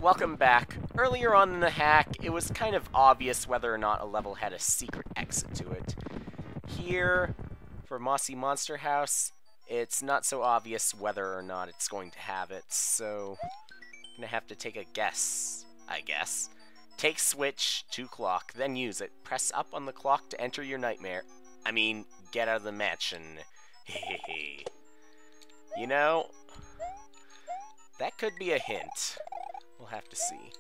welcome back. Earlier on in the hack, it was kind of obvious whether or not a level had a secret exit to it. Here, for Mossy Monster House, it's not so obvious whether or not it's going to have it, so I'm gonna have to take a guess, I guess. Take switch to clock, then use it. Press up on the clock to enter your nightmare. I mean, get out of the mansion. Hehehe. You know, that could be a hint. We'll have to see.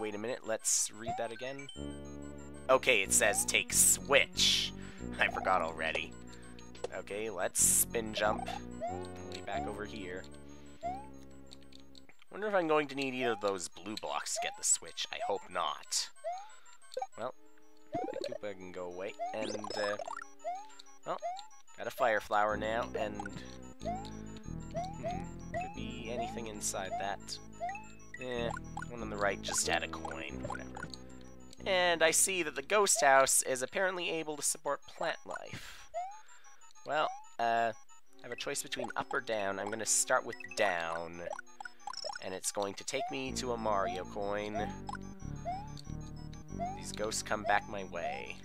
Wait a minute, let's read that again. Okay, it says take switch. I forgot already. Okay, let's spin jump. Way back over here. Wonder if I'm going to need either of those blue blocks to get the switch. I hope not. Well, the Koopa can go away. And, well, got a fire flower now, and could be anything inside that. One on the right just had a coin, whatever. And I see that the ghost house is apparently able to support plant life. Well, I have a choice between up or down. I'm going to start with down. And it's going to take me to a Mario coin. These ghosts come back my way.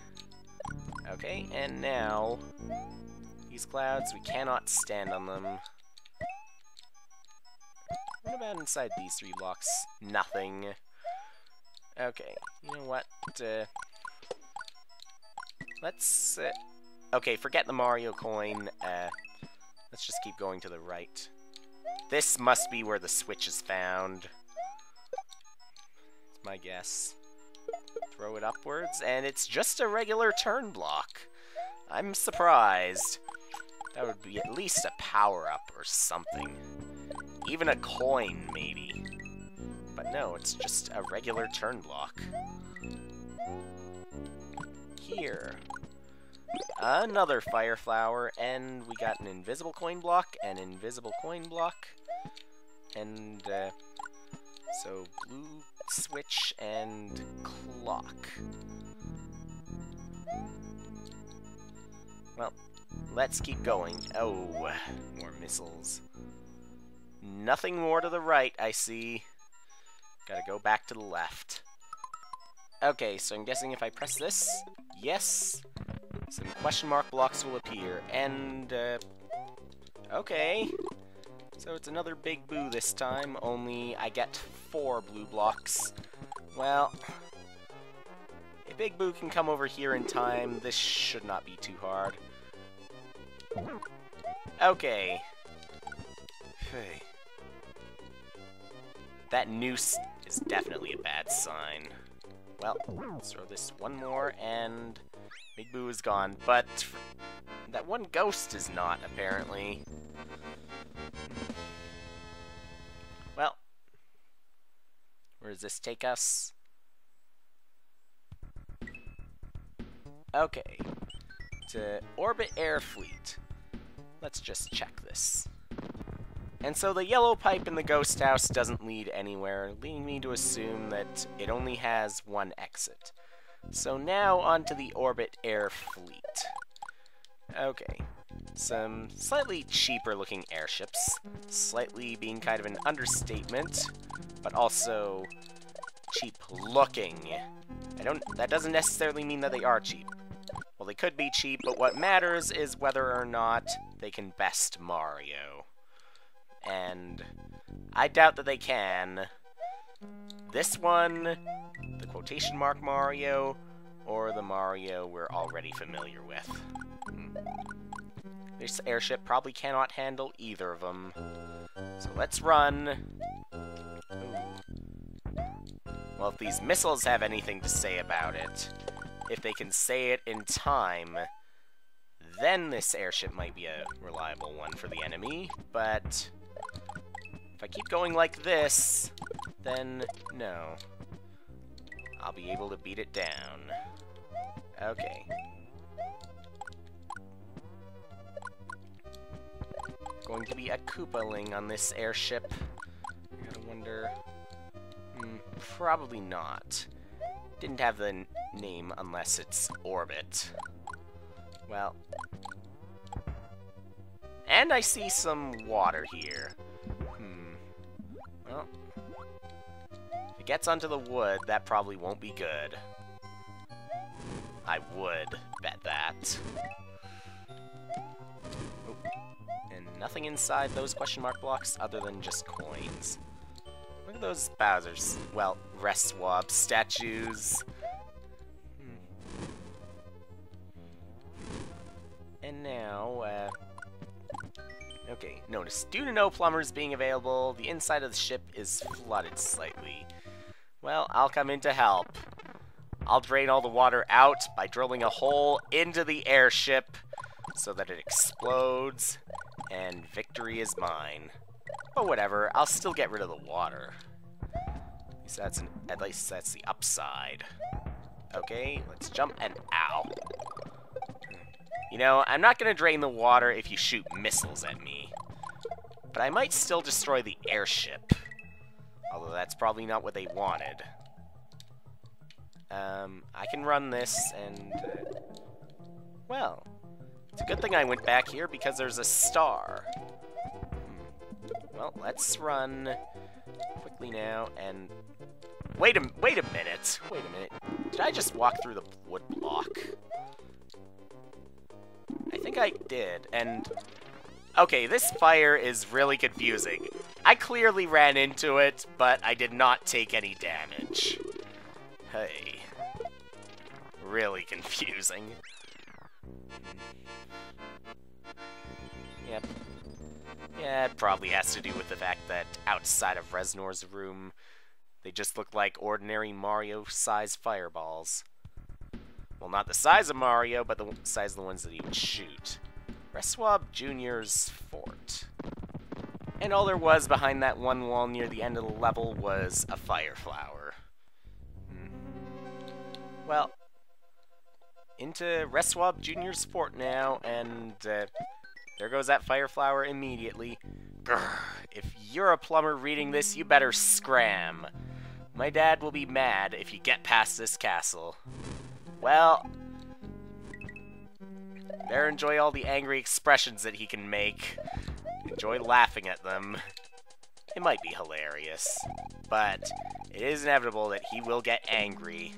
Okay, and now, these clouds, we cannot stand on them. What about inside these 3 blocks? Nothing. Okay, you know what? Let's, okay, forget the Mario coin. Let's just keep going to the right. This must be where the switch is found. That's my guess. Throw it upwards, and it's just a regular turn block. I'm surprised. That would be at least a power-up or something. Even a coin, maybe. But no, it's just a regular turn block. Here. Another fire flower, and we got an invisible coin block, an invisible coin block, and so blue switch and clock. Well, let's keep going. Oh, more missiles. Nothing more to the right, I see. Gotta go back to the left. Okay, so I'm guessing if I press this, yes, some question mark blocks will appear, and, okay. So it's another Big Boo this time, only I get 4 blue blocks. Well, if Big Boo can come over here in time, this should not be too hard. Okay. Hey. That noose is definitely a bad sign. Well, let's throw this one more, and Big Boo is gone, but that one ghost is not, apparently. Well, where does this take us? Okay, to Orbit Air Fleet. Let's just check this. And so the yellow pipe in the ghost house doesn't lead anywhere, leading me to assume that it only has one exit. So now onto the Orbit Air Fleet. Okay, some slightly cheaper looking airships, slightly being kind of an understatement, but also cheap looking. That doesn't necessarily mean that they are cheap. Well, they could be cheap, but what matters is whether or not they can best Mario. And I doubt that they can. This one, the quotation mark Mario, or the Mario we're already familiar with. This airship probably cannot handle either of them. So let's run. Ooh. Well, if these missiles have anything to say about it, if they can say it in time, then this airship might be a reliable one for the enemy, but if I keep going like this, then no. I'll be able to beat it down. Okay. Going to be a Koopaling on this airship. I gotta wonder... probably not. Didn't have the name unless it's Orbit. Well. And I see some water here. Well, if it gets onto the wood, that probably won't be good. I would bet that. Oh. And nothing inside those question mark blocks other than just coins. Look at those Bowser's, well, Reswab statues. And now, okay, notice, due to no plumbers being available, the inside of the ship is flooded slightly. Well, I'll come in to help. I'll drain all the water out by drilling a hole into the airship so that it explodes, and victory is mine. But whatever, I'll still get rid of the water. At least that's the upside. Okay, let's jump and ow. You know, I'm not going to drain the water if you shoot missiles at me. But I might still destroy the airship. Although that's probably not what they wanted. I can run this and... well, it's a good thing I went back here because there's a star. Well, let's run quickly now and... Wait a minute. Wait a minute. Did I just walk through the wood block? I think I did, and... okay, this fire is really confusing. I clearly ran into it, but I did not take any damage. Hey. Really confusing. Yep. Yeah, it probably has to do with the fact that outside of Reznor's room, they just look like ordinary Mario-sized fireballs. Well, not the size of Mario, but the size of the ones that he would shoot. Reswab Jr.'s fort. And all there was behind that one wall near the end of the level was a fire flower. Well, into Reswab Jr.'s fort now, and there goes that fire flower immediately. Grr, if you're a plumber reading this, you better scram. My dad will be mad if you get past this castle. Well, better enjoy all the angry expressions that he can make. Enjoy laughing at them. It might be hilarious, but it is inevitable that he will get angry.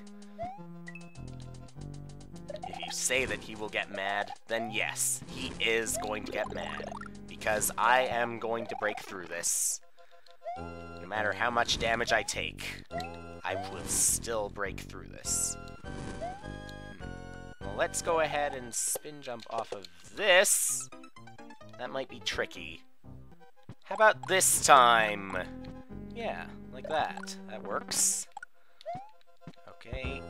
If you say that he will get mad, then yes, he is going to get mad, because I am going to break through this. No matter how much damage I take, I will still break through this. Well, let's go ahead and spin jump off of this. That might be tricky. How about this time? Yeah, like that. That works. Okay.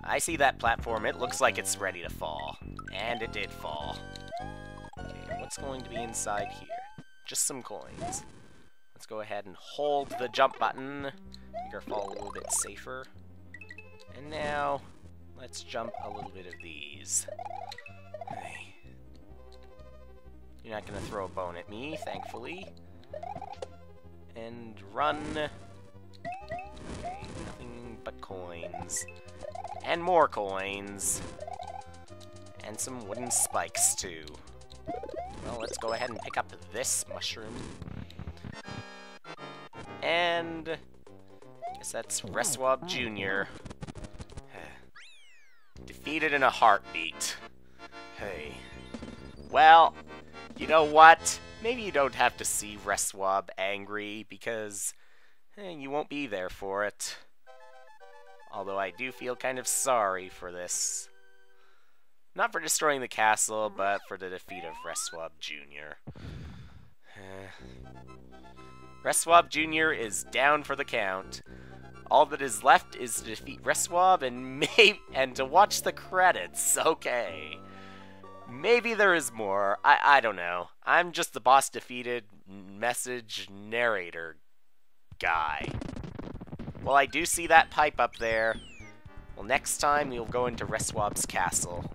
I see that platform. It looks like it's ready to fall. And it did fall. Okay, what's going to be inside here? Just some coins. Let's go ahead and hold the jump button. Make our fall a little bit safer. And now, let's jump a little bit of these. Hey. You're not going to throw a bone at me, thankfully. And run. Okay, nothing but coins. And more coins. And some wooden spikes, too. Well, let's go ahead and pick up this mushroom. And I guess that's Reswab Jr. Defeated in a heartbeat. Hey. Well, you know what? Maybe you don't have to see Reswab angry, because you won't be there for it. Although I do feel kind of sorry for this. Not for destroying the castle, but for the defeat of Reswab Jr. Reswab Jr. is down for the count. All that is left is to defeat Reswab and to watch the credits. Okay. Maybe there is more. I don't know. I'm just the boss defeated message narrator guy. Well, I do see that pipe up there. Well, next time we'll go into Reswab's castle.